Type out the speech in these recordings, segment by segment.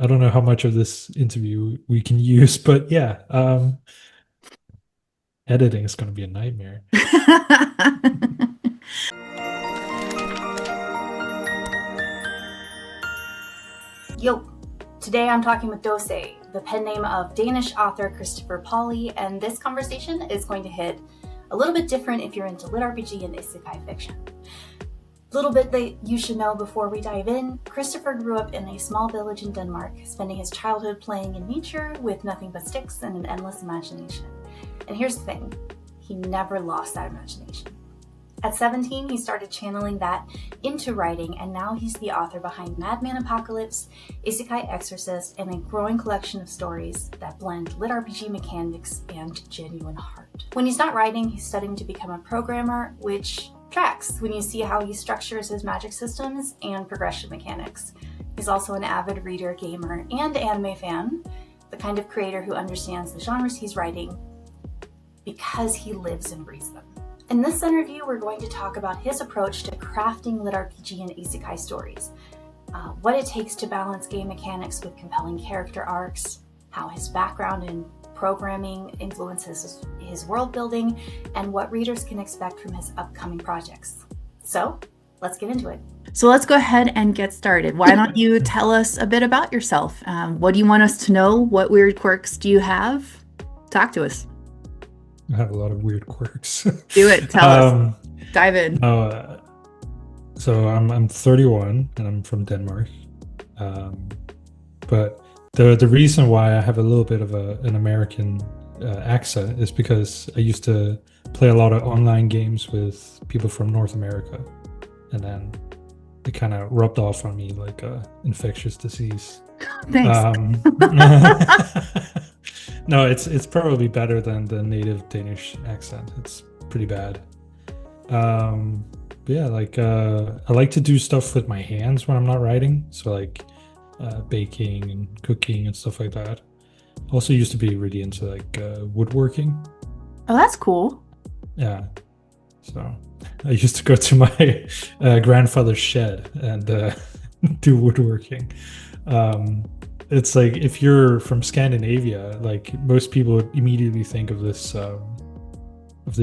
I don't know how much of this interview we can use, but yeah, editing is going to be a nightmare. Yo! Today I'm talking with Dosei, the pen name of Danish author Kristoffer Pauly, and this conversation is going to hit a little bit different if you're into LitRPG and Isekai fiction. Little bit that you should know before we dive in, Kristoffer grew up in a small village in Denmark, spending his childhood playing in nature with nothing but sticks and an endless imagination. And here's the thing, he never lost that imagination. At 17, he started channeling that into writing, and now he's the author behind Madman Apocalypse, Isekai Exorcist, and a growing collection of stories that blend LitRPG mechanics and genuine heart. When he's not writing, he's studying to become a programmer, which tracks when you see how he structures his magic systems and progression mechanics. He's also an avid reader, gamer, and anime fan, the kind of creator who understands the genres he's writing because he lives and breathes them. In this interview, we're going to talk about his approach to crafting LitRPG and Isekai stories, what it takes to balance game mechanics with compelling character arcs, how his background in programming influences his world building, and what readers can expect from his upcoming projects. So, let's get into it. So let's go ahead and get started. Why don't you tell us a bit about yourself? What do you want us to know? What weird quirks do you have? Talk to us. I have a lot of weird quirks. Do it. Tell us. Dive in. So I'm 31 and I'm from Denmark. But the reason why I have a little bit of an American accent is because I used to play a lot of online games with people from North America, and then it kind of rubbed off on me like a infectious disease. Thanks. No, it's probably better than the native Danish accent. It's pretty bad. But yeah, like I like to do stuff with my hands when I'm not writing. So like baking and cooking and stuff like that. Also used to be really into like woodworking. Oh, that's cool. Yeah. So I used to go to my grandfather's shed and do woodworking. It's like if you're from Scandinavia, like most people would immediately think of this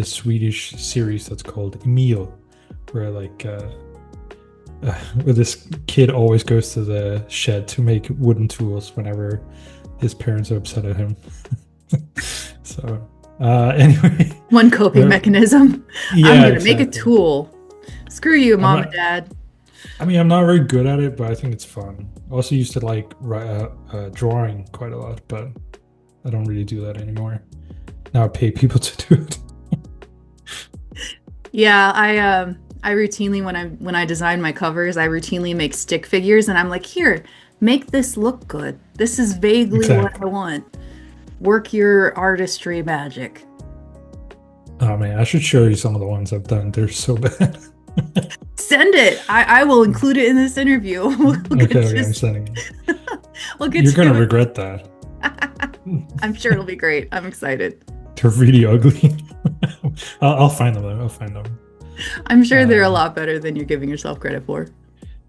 Swedish series that's called Emil, where like where this kid always goes to the shed to make wooden tools whenever his parents are upset at him. So anyway, one coping mechanism. Yeah, I'm gonna exactly. make a tool. Screw you, mom and dad. I mean, I'm not very good at it, but I think it's fun. I also used to like drawing quite a lot, but I don't really do that anymore. Now I pay people to do it. Yeah, I routinely when I design my covers, I routinely make stick figures, and I'm like, here, make this look good. This is vaguely what I want. Work your artistry magic. Oh man, I should show you some of the ones I've done. They're so bad. Send it. I will include it in this interview. Okay, I'm sending it. You're gonna regret that. I'm sure it'll be great. I'm excited. They're really ugly. I'll find them though. I'll find them. I'm sure they're a lot better than you're giving yourself credit for.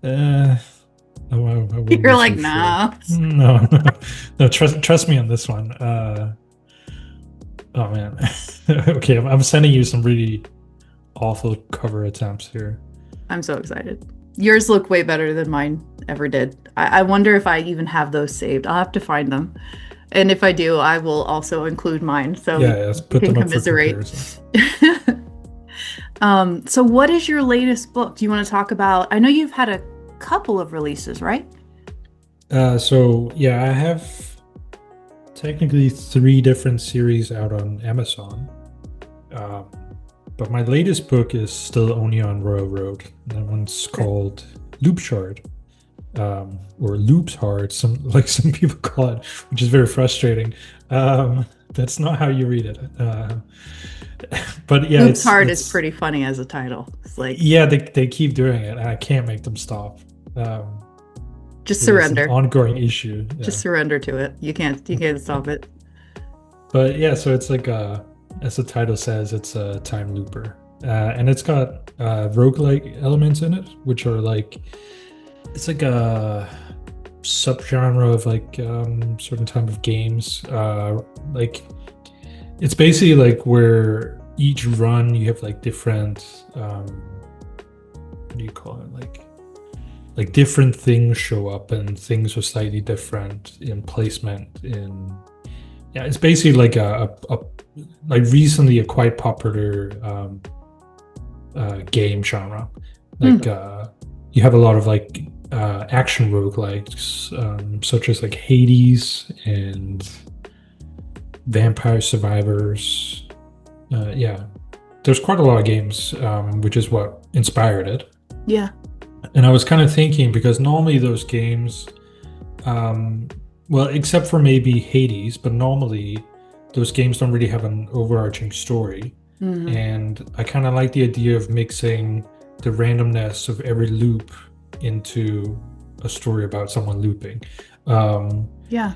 I You're like, nah. Sure. No. Trust me on this one. Oh man. Okay, I'm sending you some really awful cover attempts here. I'm so excited. Yours look way better than mine ever did. I wonder if I even have those saved. I'll have to find them. And if I do, I will also include mine. So yeah, let's put them up for comparison. So what is your latest book? Do you want to talk about? I know you've had a couple of releases, right? So yeah, I have technically 3 different series out on Amazon. But my latest book is still only on Royal Road. That one's called Loop Shard, or Loops Hard, some people call it, which is very frustrating. That's not how you read it. But yeah, Loops Hard is pretty funny as a title. It's like, yeah, they keep doing it, and I can't make them stop. Just surrender. It's an ongoing issue. Yeah. Just surrender to it. You can't stop it. But yeah, so it's like as the title says, it's a time looper, and it's got roguelike elements in it, which are like, it's like a subgenre of like certain type of games. Like it's basically like where each run you have like different what do you call it, like different things show up and things are slightly different in placement. In yeah, it's basically like a like recently a quite popular game genre. Like you have a lot of like action roguelikes, such as like Hades and Vampire Survivors. Yeah, there's quite a lot of games, which is what inspired it. Yeah. And I was kind of thinking, because normally those games, well, except for maybe Hades, but normally those games don't really have an overarching story. And I kind of like the idea of mixing the randomness of every loop into a story about someone looping. Yeah.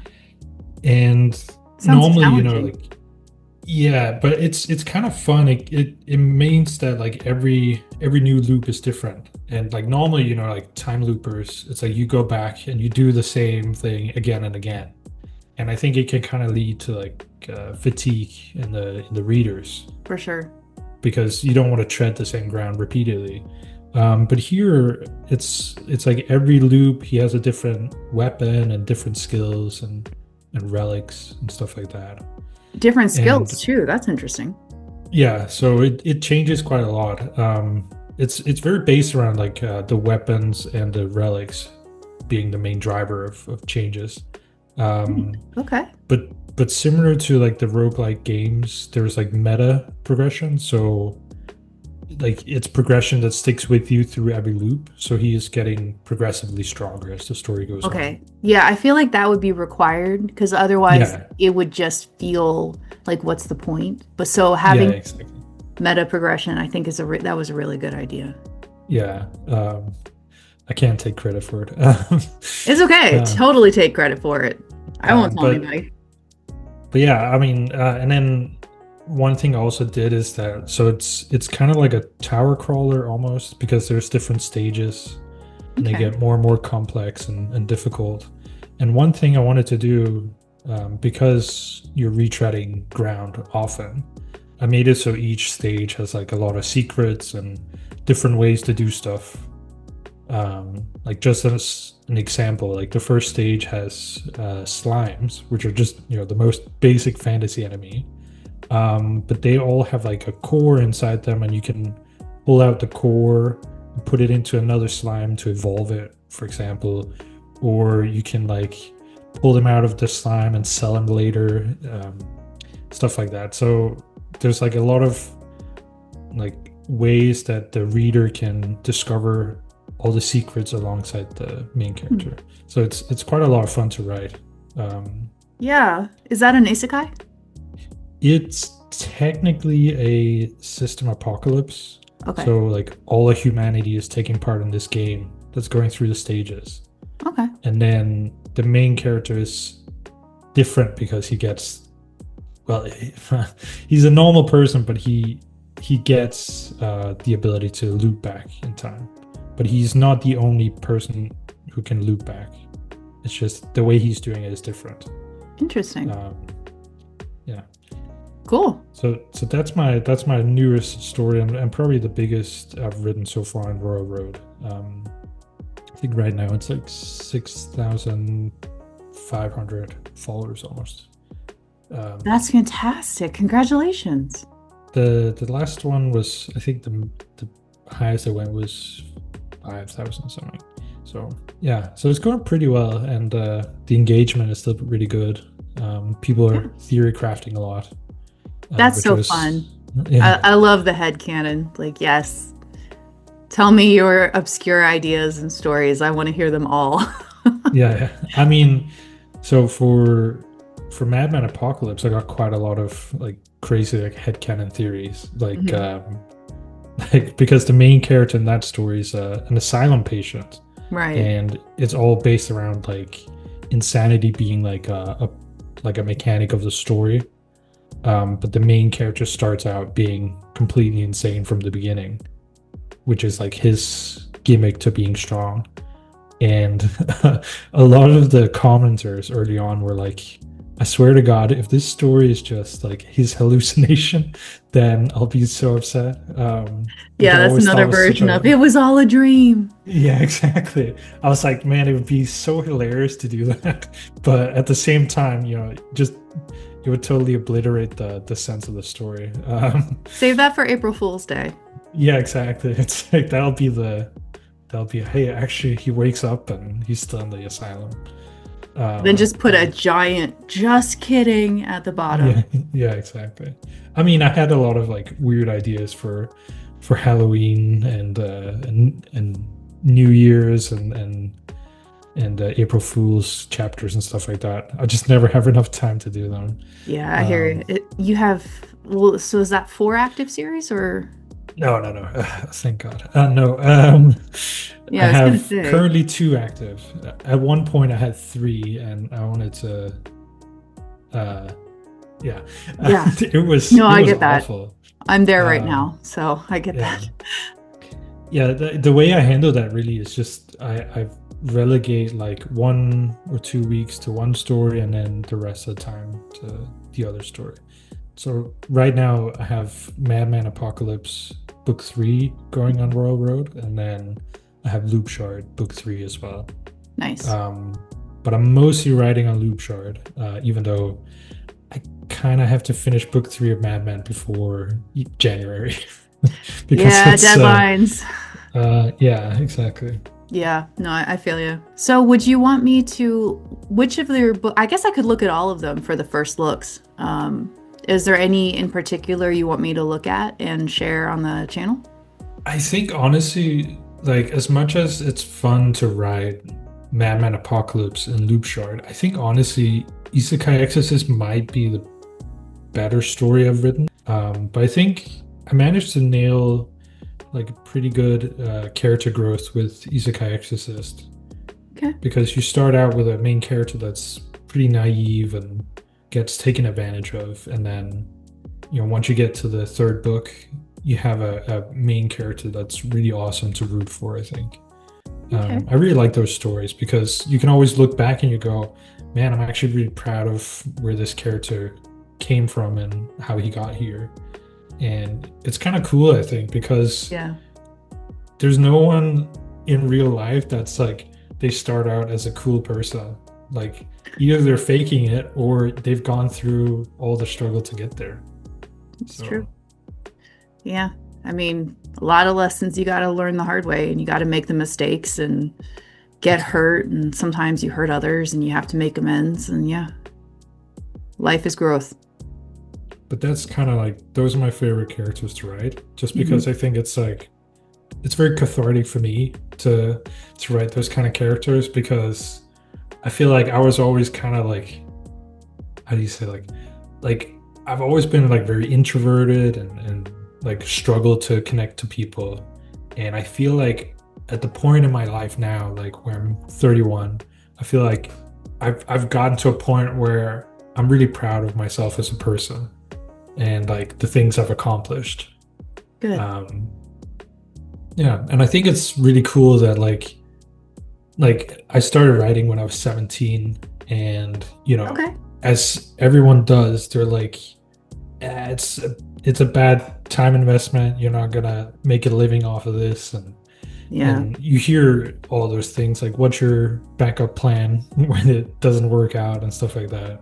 And Sounds normally, you know, challenging. like, yeah, but it's kind of fun. It means that like every new loop is different. And like normally, you know, like time loopers, it's like you go back and you do the same thing again and again. And I think it can kind of lead to like fatigue in the readers, For sure. because you don't want to tread the same ground repeatedly. But here, it's like every loop he has a different weapon and different skills and relics and stuff like that. Different skills And too. That's interesting. yeah, so it changes quite a lot. It's very based around like the weapons and the relics being the main driver of changes. Okay. But similar to like the roguelike games, there's like meta progression. So like it's progression that sticks with you through every loop. So he is getting progressively stronger as the story goes on. Okay. Yeah, I feel like that would be required because otherwise Yeah. it would just feel like what's the point? But so Yeah, having exactly. meta progression, I think that was a really good idea. Yeah. I can't take credit for it. It's okay. Uh, Totally take credit for it. I won't tell but anybody. but yeah, I mean, and then one thing I also did is that, so it's kind of like a tower crawler almost, because there's different stages and they Okay. get more and more complex and difficult. And one thing I wanted to do, because you're retreading ground often, I made it so each stage has like a lot of secrets and different ways to do stuff. Like just as an example, like the first stage has slimes, which are just, you know, the most basic fantasy enemy. But they all have like a core inside them, and you can pull out the core and put it into another slime to evolve it, for example. Or you can like pull them out of the slime and sell them later, stuff like that. So there's like a lot of like ways that the reader can discover all the secrets alongside the main character. So it's quite a lot of fun to write. Yeah. Is that an isekai? It's technically a system apocalypse. Okay. So like all of humanity is taking part in this game that's going through the stages. Okay. And then the main character is different because he gets, well, he's a normal person, but he gets the ability to loop back in time. But he's not the only person who can loop back. It's just the way he's doing it is different. Interesting. Yeah. Cool. So that's my newest story, and probably the biggest I've written so far in Royal Road. I think right now it's like 6,500 followers almost. That's fantastic. Congratulations. The last one was, I think the highest I went was 5,000 something. So yeah, so it's going pretty well, and the engagement is still really good. People are theory crafting a lot. That's which so was- fun. Yeah. I love the headcanon. Like, yes. Tell me your obscure ideas and stories. I want to hear them all. Yeah, I mean, so for Madman Apocalypse, I got quite a lot of like crazy like headcanon theories, like like because the main character in that story is an asylum patient, Right. and it's all based around like insanity being like a mechanic of the story. But the main character starts out being completely insane from the beginning, which is like his gimmick to being strong. And a lot of the commenters early on were like, I swear to God, if this story is just like his hallucination, then I'll be so upset. Yeah, that's another version of it was all a dream. Yeah, exactly. I was like, man, it would be so hilarious to do that. But at the same time, just it would totally obliterate the sense of the story. Save that for April Fool's Day. Yeah, exactly. It's like that'll be hey, actually he wakes up and he's still in the asylum. Then just put a giant "just kidding" at the bottom. Yeah, exactly. I mean, I had a lot of like weird ideas for Halloween and New Year's and April Fool's chapters and stuff like that. I just never have enough time to do them. Yeah, I hear it. You have so is that 4 active series or? No. Thank God. No. Yeah, I have currently 2 active. At one point, I had 3, and I wanted to. Yeah. It was. No, I get awful. That. I'm there right now, so I get that. Yeah, the way I handle that really is just I relegate like 1 or 2 weeks to one story, and then the rest of the time to the other story. So right now I have Madman Apocalypse book 3 going on Royal Road, and then I have Loop Shard book 3 as well. Nice. But I'm mostly writing on Loop Shard, even though I kind of have to finish book 3 of Madman before January. Deadlines. Yeah, exactly. Yeah, no, I feel you. So would you want me to, which of your book, I guess I could look at all of them for the first looks. Is there any in particular you want me to look at and share on the channel? I think honestly, like as much as it's fun to write Madman Apocalypse and Loop Shard, I think honestly Isekai Exorcist might be the better story I've written. But I think I managed to nail like a pretty good character growth with Isekai Exorcist. Okay. Because you start out with a main character that's pretty naive and gets taken advantage of, and then once you get to the 3rd book, you have a main character that's really awesome to root for, I think. Okay. I really like those stories because you can always look back and you go, man, I'm actually really proud of where this character came from and how he got here. And it's kind of cool, I think, because there's no one in real life that's like they start out as a cool person. Like either they're faking it or they've gone through all the struggle to get there. It's true. Yeah. I mean, a lot of lessons you got to learn the hard way, and you got to make the mistakes and get hurt. And sometimes you hurt others and you have to make amends. And life is growth. But that's kind of like, those are my favorite characters to write, just because I think it's like, it's very cathartic for me to write those kind of characters, because I feel like I was always kind of like, how do you say, like I've always been like very introverted and like struggled to connect to people. And I feel like at the point in my life now, like where I'm 31, I feel like I've gotten to a point where I'm really proud of myself as a person and like the things I've accomplished. Good. Yeah, and I think it's really cool that like I started writing when I was 17, and as everyone does, they're like, it's a bad time investment. You're not gonna make a living off of this, and you hear all those things like, what's your backup plan when it doesn't work out and stuff like that.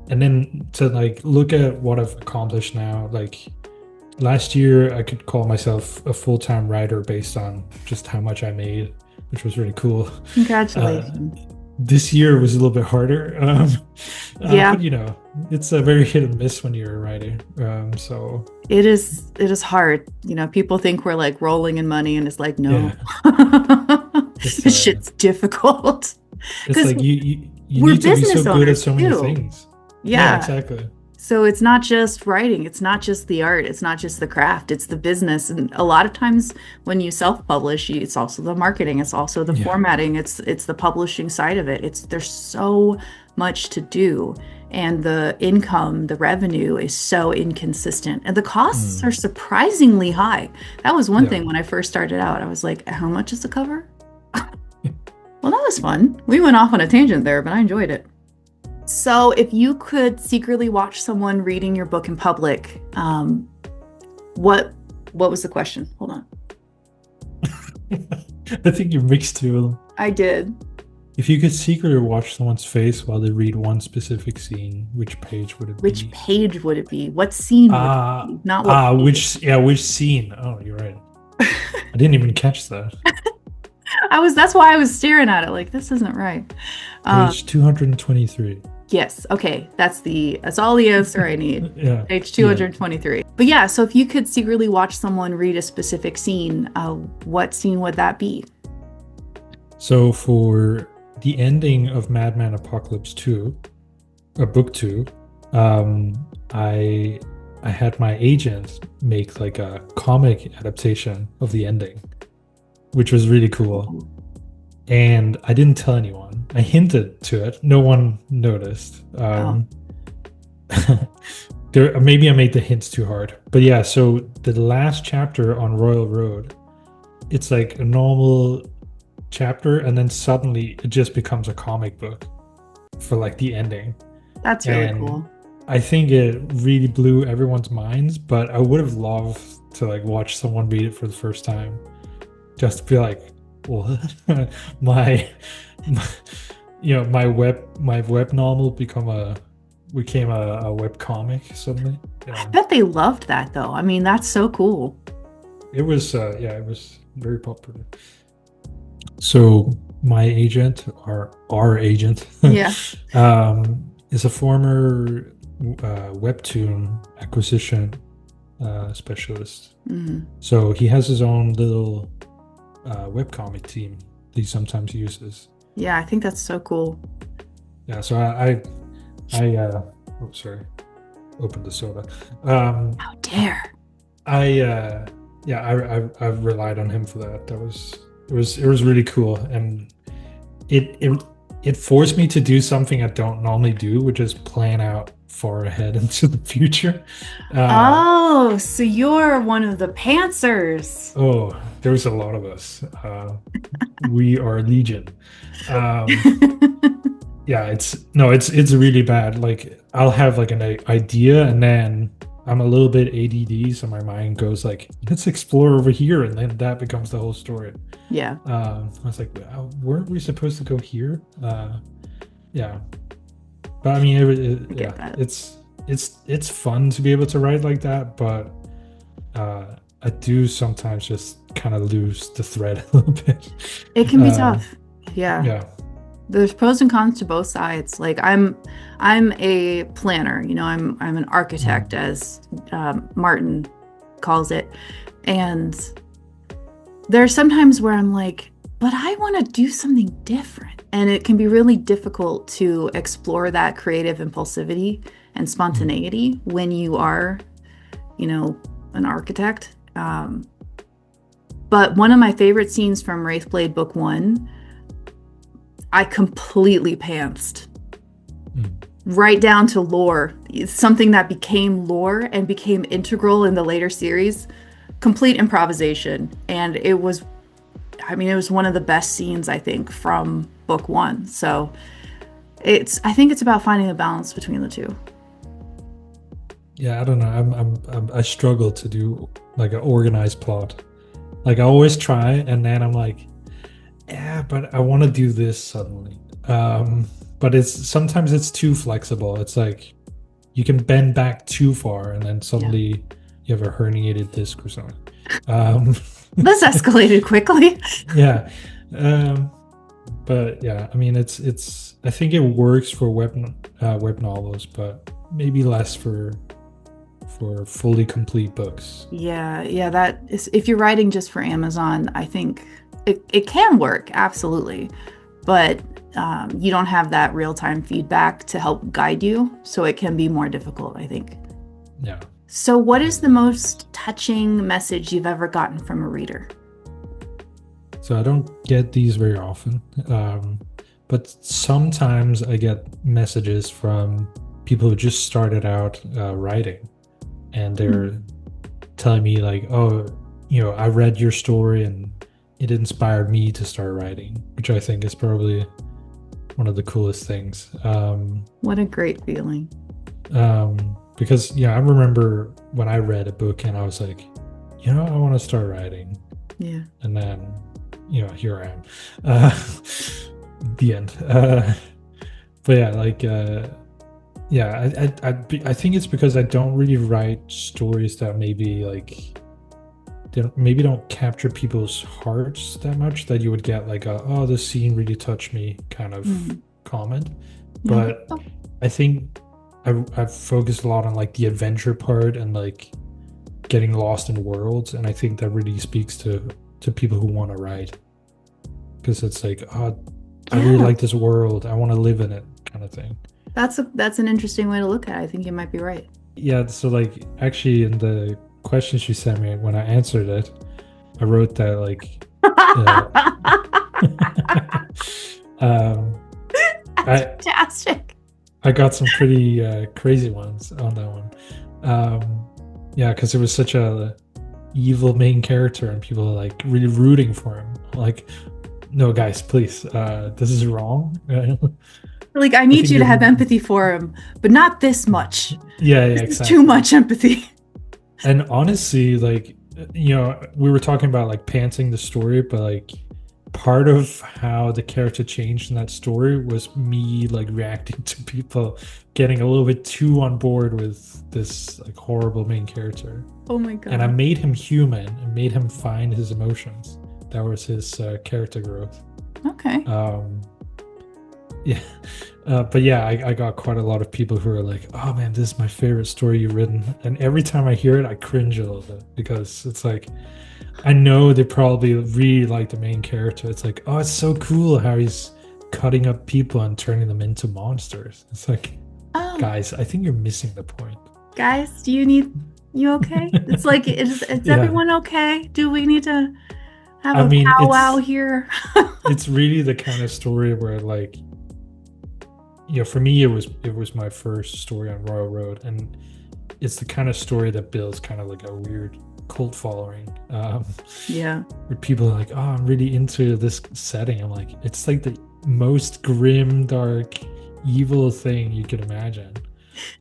And then to like look at what I've accomplished now, like last year I could call myself a full-time writer based on just how much I made, which was really cool. Congratulations. This year was a little bit harder. But it's a very hit and miss when you're a writer. So it is hard. People think we're like rolling in money, and it's like, no. This shit's difficult. It's like you need to be so good at so many things. Yeah, exactly. So it's not just writing, it's not just the art, it's not just the craft, it's the business. And a lot of times when you self-publish, it's also the marketing, it's also the formatting, it's the publishing side of it. There's so much to do, and the income, the revenue is so inconsistent, and the costs are surprisingly high. That was one thing when I first started out. I was like, how much is the cover? Well, that was fun. We went off on a tangent there, but I enjoyed it. So, if you could secretly watch someone reading your book in public, what was the question? Hold on. I think you mixed two of them. I did. If you could secretly watch someone's face while they read one specific scene, which page would it be? Which page would it be? What scene would it be? Not what page. Which scene? Oh, you're right. I didn't even catch that. That's why I was staring at it like, this isn't right. Page 223. Yes. Okay. That's all the answer I need. Yeah. Page 223. Yeah. But yeah, so if you could secretly watch someone read a specific scene, what scene would that be? So for the ending of Madman Apocalypse 2, book 2, I had my agent make like a comic adaptation of the ending, which was really cool. And I didn't tell anyone. I hinted to it. No one noticed. Maybe I made the hints too hard. But yeah, so the last chapter on Royal Road, it's like a normal chapter, and then suddenly it just becomes a comic book for like the ending. That's really cool. I think it really blew everyone's minds, but I would have loved to like watch someone read it for the first time, just to be like, what? my web novel became a web comic suddenly. Yeah. I bet they loved that though. I mean, that's so cool. It was it was very popular. So my agent, or our agent, is a former webtoon acquisition specialist. Mm-hmm. So he has his own little webcomic team that he sometimes uses. Yeah, I think that's so cool. Yeah, so I opened the soda. How dare! I relied on him for that. It was really cool, and it forced me to do something I don't normally do, which is plan out far ahead into the future. So you're one of the pantsers. Oh, there's a lot of us. We are legion. Yeah, it's really bad. Like, I'll have like an idea, and then I'm a little bit ADD, so my mind goes like, let's explore over here, and then that becomes the whole story. Yeah. I was like, weren't we supposed to go here? Yeah. But I mean, it's fun to be able to write like that, but I do sometimes just kind of lose the thread a little bit. It can be tough. Yeah. Yeah. There's pros and cons to both sides. Like, I'm a planner, I'm an architect, as Martin calls it. And there's sometimes where I'm like, but I want to do something different. And it can be really difficult to explore that creative impulsivity and spontaneity when you are, an architect. But one of my favorite scenes from Wraithblade Book 1, I completely pantsed. Right down to lore. It's something that became lore and became integral in the later series. Complete improvisation. And it was one of the best scenes, I think, from Book 1. So I think it's about finding a balance between the two. Yeah, I don't know. I struggle to do like an organized plot. Like, I always try, and then I'm like, yeah, but I want to do this suddenly. But sometimes it's too flexible. It's like you can bend back too far, and then suddenly you have a herniated disc or something. This escalated quickly. Yeah. But yeah, I mean, it's. I think it works for web novels, but maybe less for fully complete books. Yeah, that is, if you're writing just for Amazon, I think it can work, absolutely, but you don't have that real-time feedback to help guide you, so it can be more difficult, I think. Yeah. So what is the most touching message you've ever gotten from a reader? So I don't get these very often, but sometimes I get messages from people who just started out writing, and they're telling me like, oh, I read your story and it inspired me to start writing, which I think is probably one of the coolest things. What a great feeling. Because I remember when I read a book and I was like, I want to start writing. Yeah. And then, here I am. The end. But yeah, like, I think it's because I don't really write stories that maybe like don't capture people's hearts that much, that you would get like this scene really touched me kind of comment. But I think I've focused a lot on like the adventure part and like getting lost in worlds, and I think that really speaks to people who want to write, because it's like, I really like this world, I want to live in it, kind of thing. That's an interesting way to look at it. I think you might be right. Yeah, so like actually in the question she sent me, when I answered it, I wrote that like That's fantastic. I got some pretty crazy ones on that one. Because it was such a evil main character and people are like really rooting for him. Like, no guys, please, this is wrong. Like, I need you to have empathy for him, but not this much. Yeah, this exactly. is too much empathy. And honestly, like, we were talking about like pantsing the story, but like part of how the character changed in that story was me like reacting to people getting a little bit too on board with this like horrible main character. Oh my god. And I made him human and made him find his emotions. That was his character growth. Okay. But yeah, I got quite a lot of people who are like, oh man, this is my favorite story you've written. And every time I hear it, I cringe a little bit, because it's like, I know they probably really like the main character. It's like, oh, it's so cool how he's cutting up people and turning them into monsters. It's like, guys, I think you're missing the point. Guys, you okay? It's like, is everyone okay? Do we need to have a powwow here? It's really the kind of story where like, for me, it was my first story on Royal Road, and it's the kind of story that builds kind of like a weird cult following. Where people are like, oh, I'm really into this setting. I'm like, it's like the most grim, dark, evil thing you could imagine.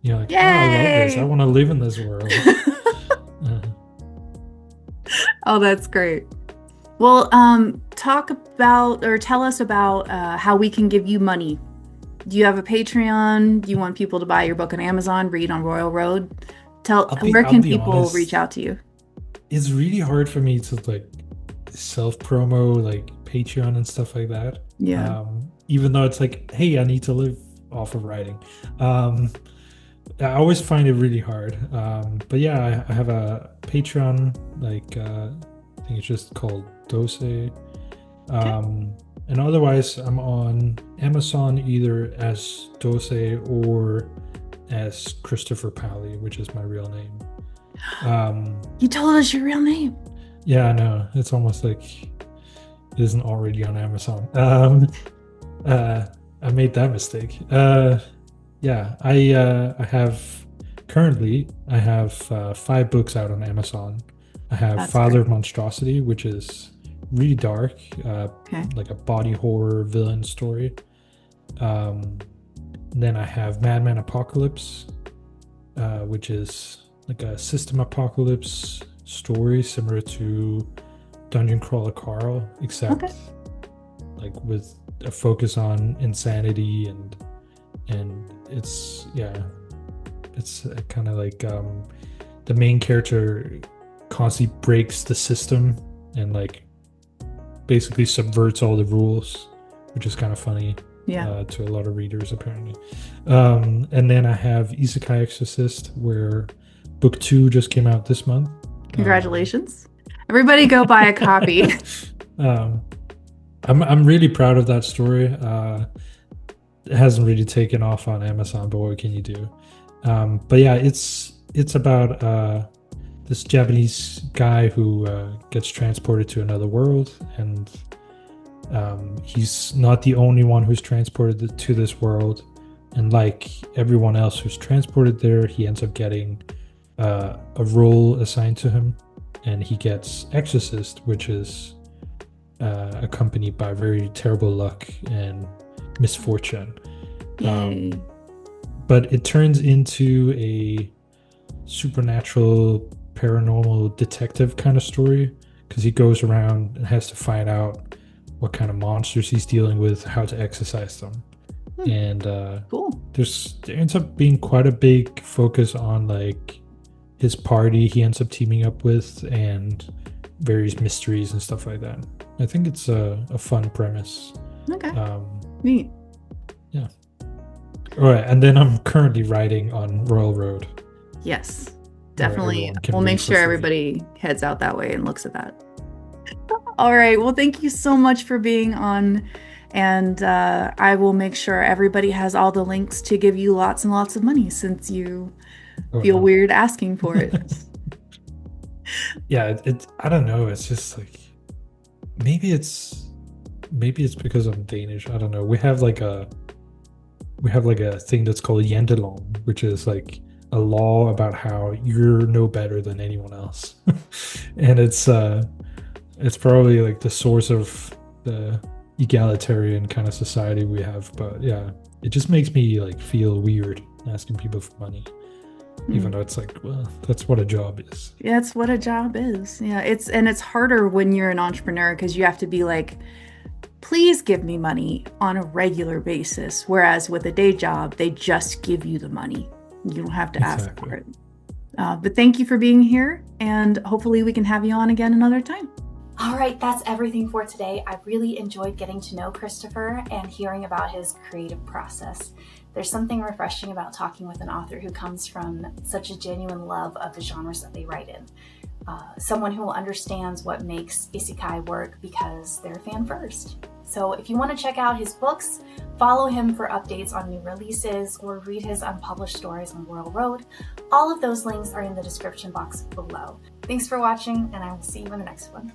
You're like, oh, I love this. I want to live in this world. Oh, that's great. Well, talk about, or tell us about how we can give you money. Do you have a Patreon? Do you want people to buy your book on Amazon, read on Royal Road? Where can people honest, reach out to you? It's really hard for me to like self-promo like Patreon and stuff like that. Yeah. Even though it's like, hey, I need to live off of writing. I always find it really hard. But yeah, I have a Patreon, like I think it's just called Dosei. And otherwise, I'm on Amazon either as Dosei or as Kristoffer Pauly, which is my real name. You told us your real name. Yeah, I know. It's almost like it isn't already on Amazon. I made that mistake. I have currently 5 books out on Amazon. I have That's Father great. Of Monstrosity, which is really dark, like a body horror villain story. Then I have Madman Apocalypse, which is like a system apocalypse story similar to Dungeon Crawler Carl, except like with a focus on insanity and it's kind of like the main character constantly breaks the system and like basically subverts all the rules, which is kind of funny to a lot of readers apparently. And then I have Isekai Exorcist, where book 2 just came out this month. Congratulations. Everybody go buy a copy. I'm really proud of that story. It hasn't really taken off on Amazon, but what can you do? But yeah, it's about this Japanese guy who gets transported to another world, and he's not the only one who's transported to this world. And like everyone else who's transported there, he ends up getting a role assigned to him, and he gets Exorcist, which is accompanied by very terrible luck and misfortune. But it turns into a supernatural, paranormal detective kind of story, because he goes around and has to find out what kind of monsters he's dealing with, how to exorcise them. And cool. There ends up being quite a big focus on like his party he ends up teaming up with and various mysteries and stuff like that. I think it's a fun premise. Okay. Neat. Yeah. All right, and then I'm currently writing on Royal Road. Yes, definitely. We'll make sure everybody heads out that way and looks at that. All right. Well, thank you so much for being on. And I will make sure everybody has all the links to give you lots and lots of money, since you feel weird asking for it. Yeah, I don't know. It's just like, maybe it's because I'm Danish. I don't know. We have like a thing that's called Jantelov, which is like a law about how you're no better than anyone else. And it's probably like the source of the egalitarian kind of society we have. But yeah, it just makes me like feel weird asking people for money, even though it's like, well, that's what a job is. Yeah, it's what a job is. Yeah, it's harder when you're an entrepreneur, because you have to be like, please give me money on a regular basis, whereas with a day job, they just give you the money. You don't have to ask for it. But thank you for being here, and hopefully we can have you on again another time. All right, that's everything for today. I really enjoyed getting to know Kristoffer and hearing about his creative process. There's something refreshing about talking with an author who comes from such a genuine love of the genres that they write in. Someone who understands what makes Isekai work because they're a fan first. So if you want to check out his books, follow him for updates on new releases, or read his unpublished stories on Royal Road. All of those links are in the description box below. Thanks for watching, and I will see you in the next one.